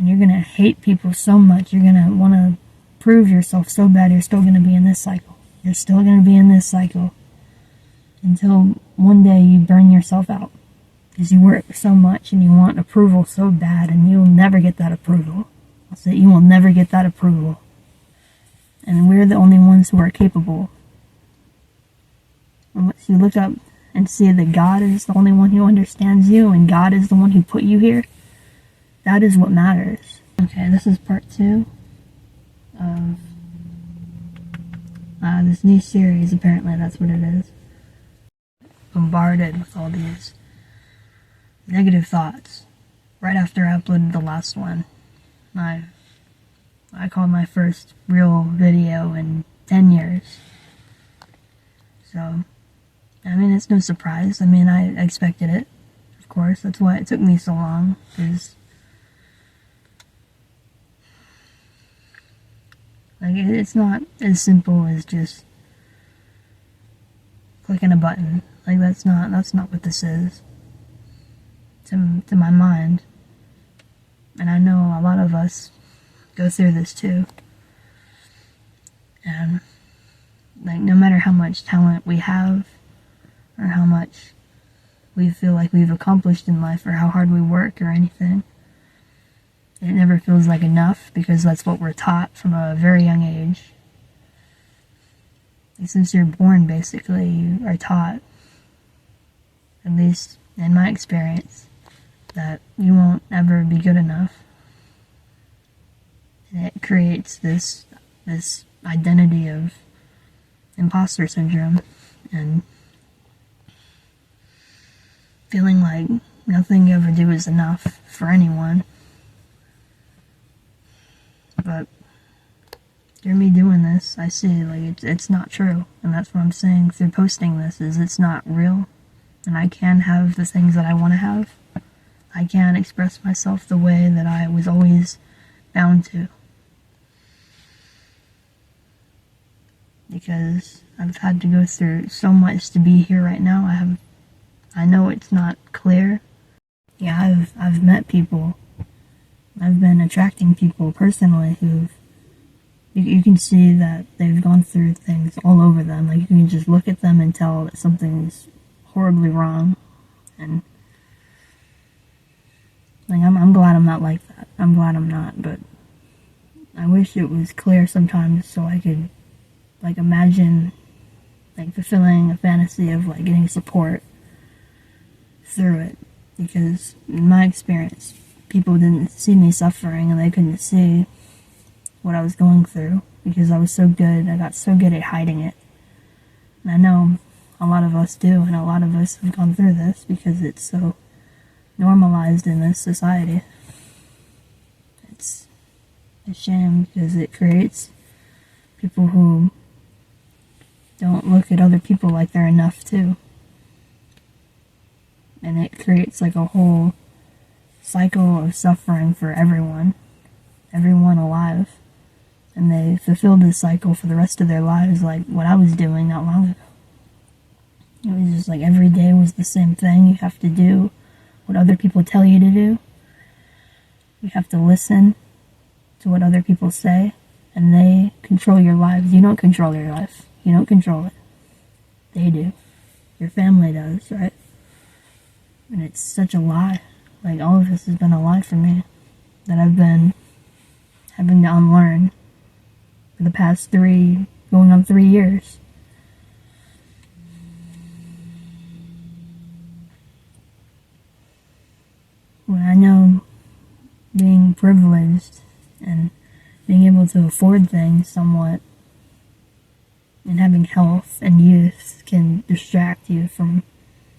And you're going to hate people so much. You're going to want to prove yourself so bad. You're still going to be in this cycle. You're still going to be in this cycle until one day you burn yourself out. Because you work so much and you want approval so bad, and you'll never get that approval. I'll say you will never get that approval. And we're the only ones who are capable. Unless you look up and see that God is the only one who understands you, and God is the one who put you here, that is what matters. Okay, this is part 2 of this new series. Apparently that's what it is. Bombarded with all these negative thoughts right after I uploaded the last one. I called my first real video in 10 years. So, I mean, it's no surprise. I mean, I expected it, of course. That's why it took me so long, because like, it's not as simple as just clicking a button. Like, that's not what this is. To my mind. And I know a lot of us go through this too. And like, no matter how much talent we have, or how much we feel like we've accomplished in life, or how hard we work or anything, it never feels like enough, because that's what we're taught from a very young age. Like, since you're born, basically, you are taught, at least in my experience, that you won't ever be good enough. And it creates this identity of imposter syndrome, and feeling like nothing you ever do is enough for anyone. But through me doing this, I see, like, it's not true. And that's what I'm saying through posting this, is it's not real. And I can have the things that I want to have. I can express myself the way that I was always bound to. Because I've had to go through so much to be here right now. I know it's not clear. Yeah, I've met people. I've been attracting people personally who you can see that they've gone through things all over them. Like, you can just look at them and tell that something's horribly wrong. And like, I'm glad I'm not like that. I'm glad I'm not, but I wish it was clear sometimes so I could, like, imagine, like, fulfilling a fantasy of, like, getting support through it. Because in my experience, people didn't see me suffering, and they couldn't see what I was going through, because I was so good. I got so good at hiding it. And I know a lot of us do, and a lot of us have gone through this because it's so normalized in this society. It's a shame, because it creates people who don't look at other people like they're enough too. And it creates like a whole cycle of suffering for everyone alive. And they fulfilled this cycle for the rest of their lives, like what I was doing not long ago. It was just like every day was the same thing. You have to do what other people tell you to do. You have to listen to what other people say, and they control your lives. You don't control your life. You don't control it. They do. Your family does, right? And it's such a lie. Like, all of this has been a lie for me that I've been having to unlearn for the past going on 3 years. When I know being privileged and being able to afford things somewhat, and having health and youth can distract you from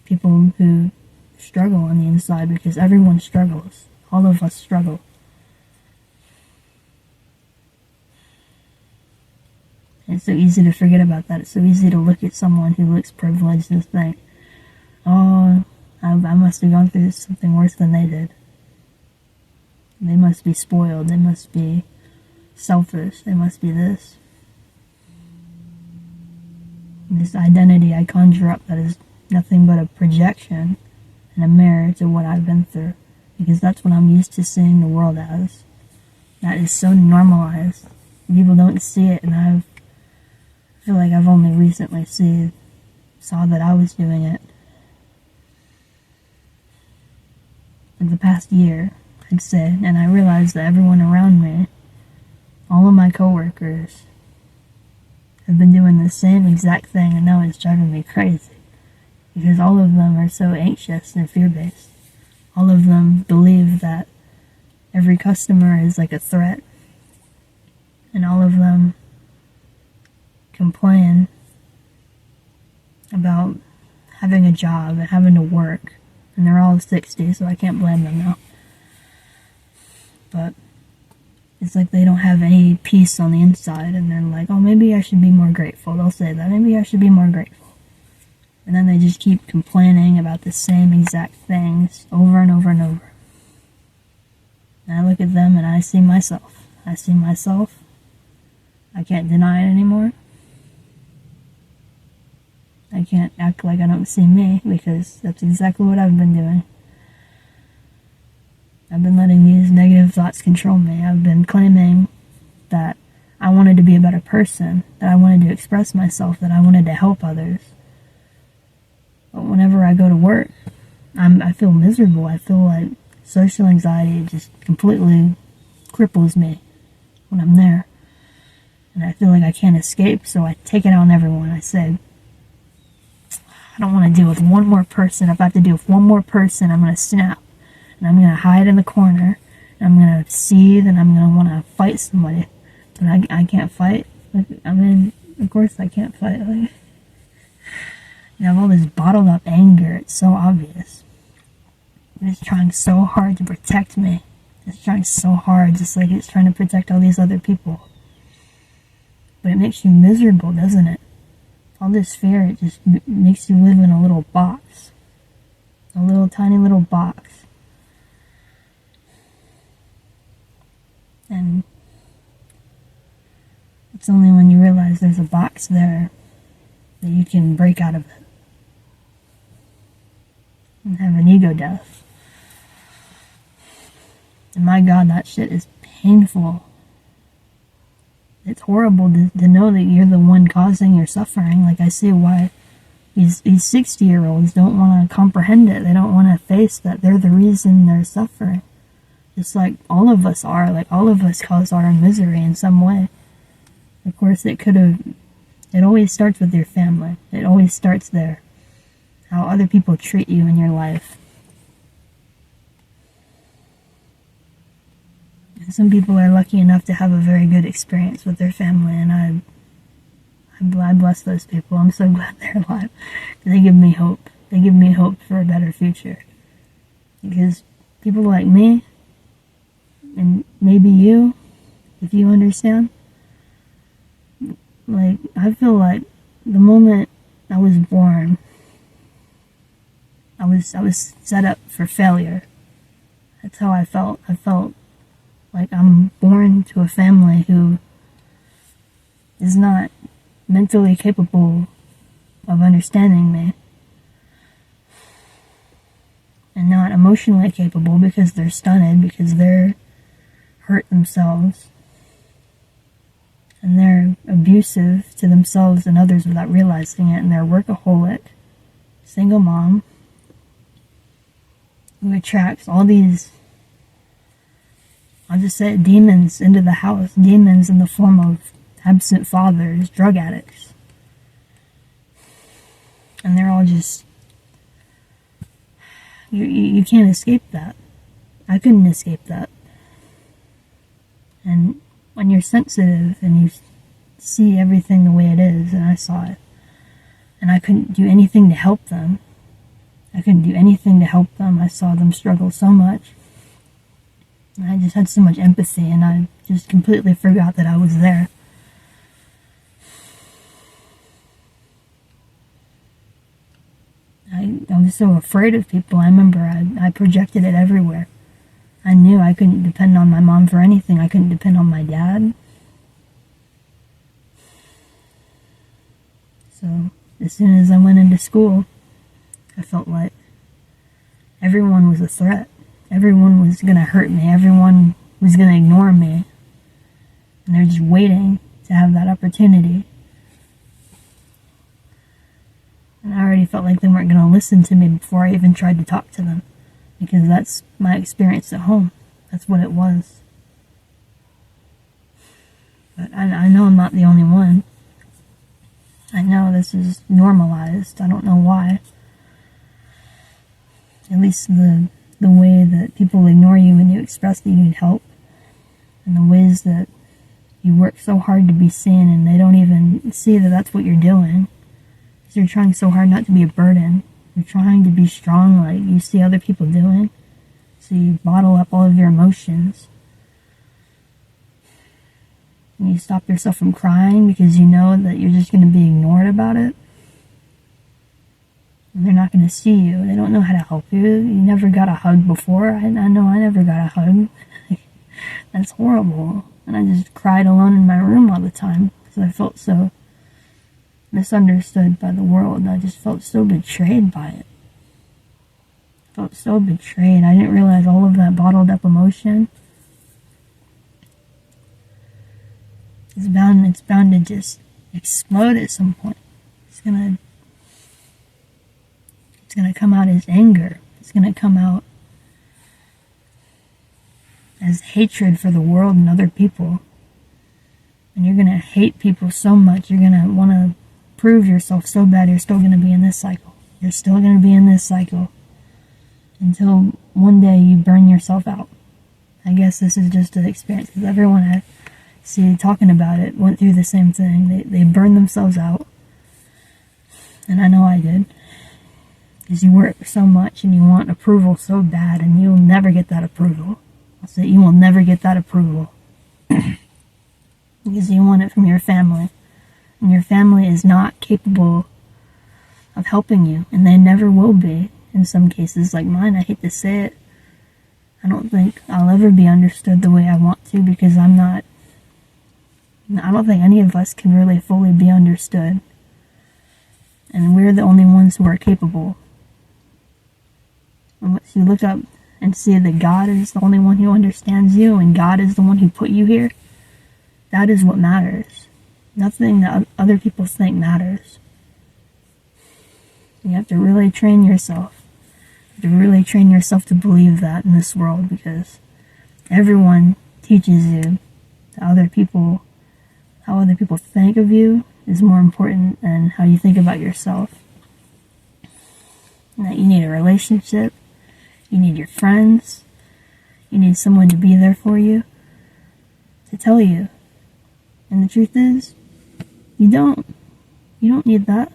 people who struggle on the inside, because everyone struggles. All of us struggle. And it's so easy to forget about that. It's so easy to look at someone who looks privileged and think, oh, I must have gone through something worse than they did. They must be spoiled. They must be selfish. They must be this. And this identity I conjure up that is nothing but a projection and a mirror to what I've been through. Because that's what I'm used to seeing the world as. that is so normalized. People don't see it, and I feel like I've only recently saw that I was doing it. In the past year, I'd say, and I realized that everyone around me, all of my coworkers, have been doing the same exact thing, and now it's driving me crazy. Because all of them are so anxious and fear-based. All of them believe that every customer is like a threat. And all of them complain about having a job and having to work. And they're all 60, so I can't blame them now. But it's like they don't have any peace on the inside, and they're like, oh, maybe I should be more grateful. They'll say that, maybe I should be more grateful. And then they just keep complaining about the same exact things over and over and over. And I look at them and I see myself. I can't deny it anymore. I can't act like I don't see me, because that's exactly what I've been doing. I've been letting these negative thoughts control me. I've been claiming that I wanted to be a better person, that I wanted to express myself, that I wanted to help others. But whenever I go to work, I feel miserable. I feel like social anxiety just completely cripples me when I'm there. And I feel like I can't escape, so I take it out on everyone. I say, I don't want to deal with one more person. If I have to deal with one more person, I'm going to snap. And I'm going to hide in the corner. And I'm going to seethe, and I'm going to want to fight somebody. But I can't fight. I mean, of course I can't fight. Like, I have all this bottled up anger. It's so obvious. It's trying so hard to protect me. It's trying so hard, just like it's trying to protect all these other people. But it makes you miserable, doesn't it? All this fear, it just makes you live in a little box. A little tiny little box. And it's only when you realize there's a box there that you can break out of it. And have an ego death. And my God, that shit is painful. It's horrible to know that you're the one causing your suffering. Like, I see why these 60-year-olds don't want to comprehend it. They don't want to face that they're the reason they're suffering. Just like all of us are. Like, all of us cause our own misery in some way. Of course, it always starts with your family. It always starts there. How other people treat you in your life. And some people are lucky enough to have a very good experience with their family, and I bless those people. I'm so glad they're alive. They give me hope. They give me hope for a better future. Because people like me, and maybe you, if you understand, like, I feel like the moment I was born, I was set up for failure. That's how I felt. I felt like I'm born to a family who is not mentally capable of understanding me. And not emotionally capable, because they're stunted, because they're hurt themselves. And they're abusive to themselves and others without realizing it. And they're a workaholic, single mom, who attracts all these, I'll just say it, demons into the house. Demons in the form of absent fathers, drug addicts. And they're all just, you can't escape that. I couldn't escape that. And when you're sensitive and you see everything the way it is, and I saw it, and I couldn't do anything to help them. I saw them struggle so much. And I just had so much empathy, and I just completely forgot that I was there. I was so afraid of people. I remember I projected it everywhere. I knew I couldn't depend on my mom for anything. I couldn't depend on my dad. So as soon as I went into school, I felt like everyone was a threat. Everyone was going to hurt me. Everyone was going to ignore me. they're just waiting to have that opportunity. And I already felt like they weren't going to listen to me before I even tried to talk to them, because that's my experience at home. That's what it was. But I know I'm not the only one. I know this is normalized. I don't know why. At least the way that people ignore you when you express that you need help, and the ways that you work so hard to be seen and they don't even see that that's what you're doing. Because you're trying so hard not to be a burden. You're trying to be strong like you see other people doing. So you bottle up all of your emotions. And you stop yourself from crying because you know that you're just going to be ignored about it. And they're not going to see you. They don't know how to help you. You never got a hug before. I know I never got a hug. That's horrible. And I just cried alone in my room all the time because I felt so misunderstood by the world. I just felt so betrayed by it. I felt so betrayed. I didn't realize all of that bottled up emotion. It's bound to just explode at some point. It's gonna come out as anger. It's gonna come out as hatred for the world and other people. And you're gonna hate people so much, you're gonna want to prove yourself so bad you're still gonna be in this cycle. You're still gonna be in this cycle until one day you burn yourself out. I guess this is just an experience, because everyone I see talking about it went through the same thing. They burned themselves out. And I know I did. Because you work so much and you want approval so bad, and you'll never get that approval. I'll say you will never get that approval. Because you want it from your family. And your family is not capable of helping you. And they never will be. In some cases, like mine, I hate to say it. I don't think I'll ever be understood the way I want to, because I don't think any of us can really fully be understood. And we're the only ones who are capable. And once you look up and see that God is the only one who understands you, and God is the one who put you here, that is what matters. Nothing that other people think matters. You have to really train yourself. You have to really train yourself to believe that in this world, because everyone teaches you that other people, how other people think of you is more important than how you think about yourself. And that you need a relationship, you need your friends, you need someone to be there for you, to tell you. And the truth is, you don't need that.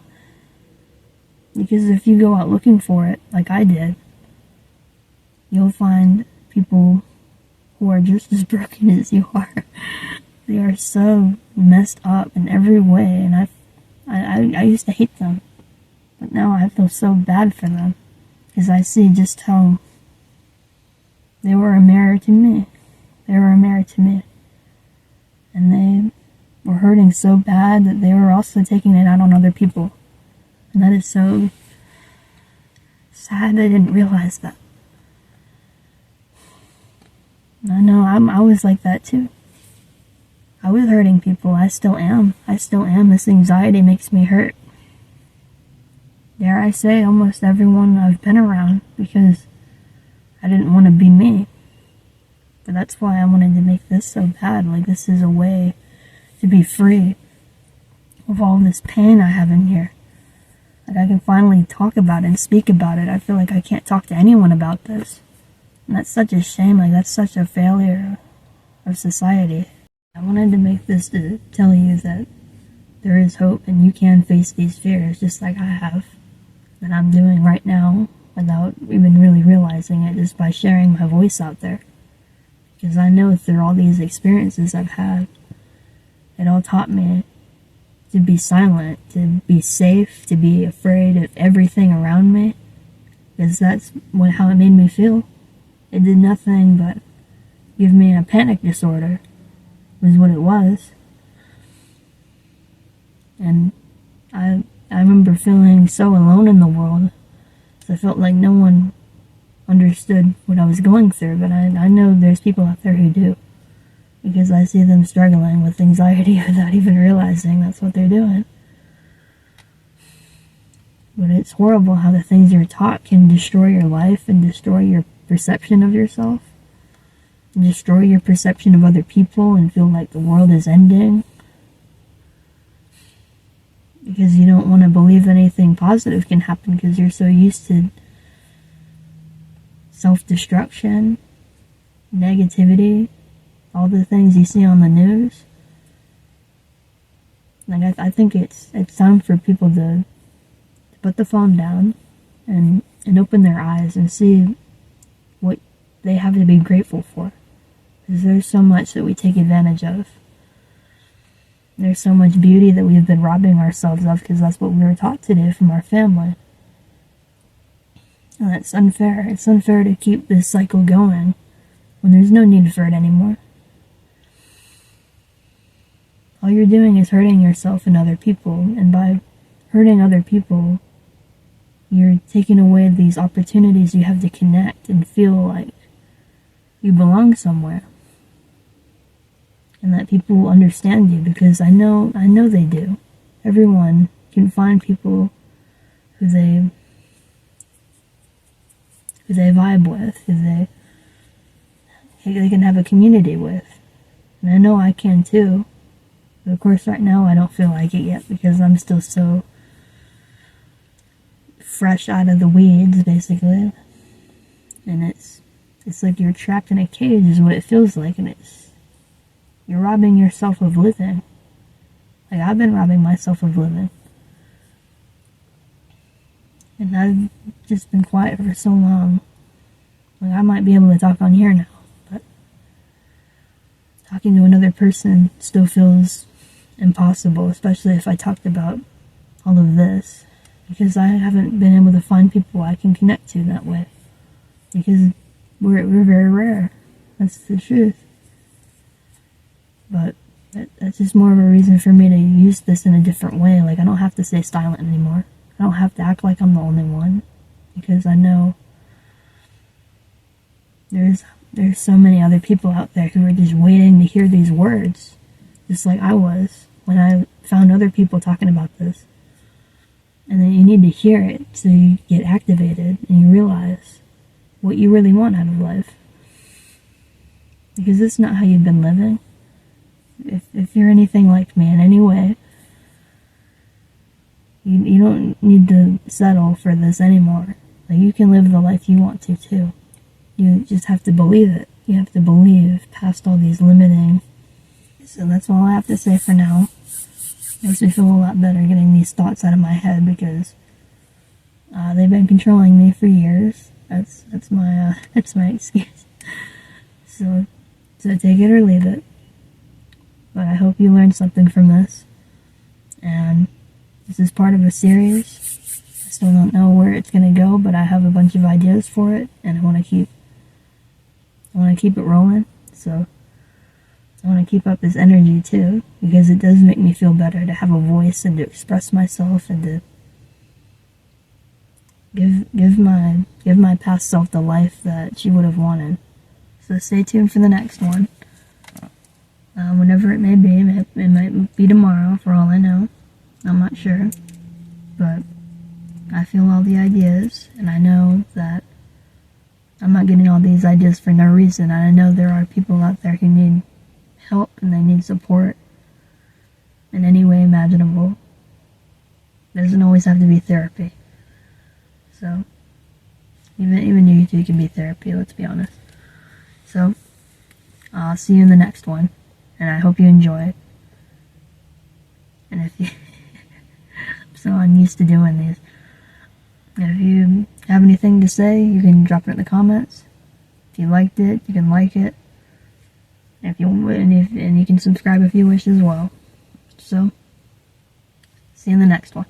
Because if you go out looking for it, like I did, you'll find people who are just as broken as you are. They are so messed up in every way, and I used to hate them. But now I feel so bad for them, because I see just how they were a mirror to me. They were a mirror to me. And they were hurting so bad that they were also taking it out on other people. And that is so sad I didn't realize that. I know I was like that too. I was hurting people. I still am. This anxiety makes me hurt. Dare I say, almost everyone I've been around, because I didn't want to be me. But that's why I wanted to make this so bad. Like, this is a way to be free of all this pain I have in here. Like, I can finally talk about it and speak about it. I feel like I can't talk to anyone about this. And that's such a shame. Like, that's such a failure of society. I wanted to make this to tell you that there is hope, and you can face these fears just like I have, that I'm doing right now without even really realizing it, just by sharing my voice out there. Because I know through all these experiences I've had, it all taught me to be silent, to be safe, to be afraid of everything around me, because that's how it made me feel. It did nothing but give me a panic disorder, was what it was. And I remember feeling so alone in the world. I felt like no one understood what I was going through, but I know there's people out there who do. because I see them struggling with anxiety without even realizing that's what they're doing. But it's horrible how the things you're taught can destroy your life and destroy your perception of yourself, and destroy your perception of other people and feel like the world is ending. Because you don't want to believe anything positive can happen because you're so used to self-destruction, negativity, all the things you see on the news. Like, I think it's time for people to put the phone down and open their eyes and see what they have to be grateful for. Because there's so much that we take advantage of. There's so much beauty that we've been robbing ourselves of because that's what we were taught to do from our family. And that's unfair. It's unfair to keep this cycle going when there's no need for it anymore. All you're doing is hurting yourself and other people, and by hurting other people, you're taking away these opportunities you have to connect and feel like you belong somewhere. And that people will understand you, because I know they do. Everyone can find people who they vibe with, who they can have a community with. And I know I can too. But of course right now I don't feel like it yet because I'm still so fresh out of the weeds, basically. And it's like you're trapped in a cage is what it feels like, and you're robbing yourself of living. Like, I've been robbing myself of living. And I've just been quiet for so long. Like, I might be able to talk on here now, but talking to another person still feels impossible, especially if I talked about all of this, because I haven't been able to find people I can connect to that way, because we're very rare. That's the truth. But that's just more of a reason for me to use this in a different way. Like, I don't have to stay silent anymore. I don't have to act like I'm the only one, because I know there's so many other people out there who are just waiting to hear these words, just like I was when I found other people talking about this. And then you need to hear it so you get activated and you realize what you really want out of life. Because it's not how you've been living. If you're anything like me in any way, you don't need to settle for this anymore. Like, you can live the life you want to too. You just have to believe it. You have to believe past all these limiting. So that's all I have to say for now. Makes me feel a lot better getting these thoughts out of my head, because they've been controlling me for years. That's my excuse. So take it or leave it. But I hope you learned something from this. And this is part of a series. I still don't know where it's going to go, but I have a bunch of ideas for it, and I want to keep it rolling. So I want to keep up this energy too, because it does make me feel better to have a voice and to express myself and to give my past self the life that she would have wanted. So stay tuned for the next one. Whenever it may be, it might be tomorrow for all I know. I'm not sure. But I feel all the ideas, and I know that I'm not getting all these ideas for no reason. And I know there are people out there who need help and they need support in any way imaginable. It doesn't always have to be therapy. So even YouTube can be therapy, let's be honest. So I'll see you in the next one, and I hope you enjoy it. And if you I'm so unused to doing these. If you have anything to say, you can drop it in the comments. If you liked it, you can like it. And you can subscribe if you wish as well. So, see you in the next one.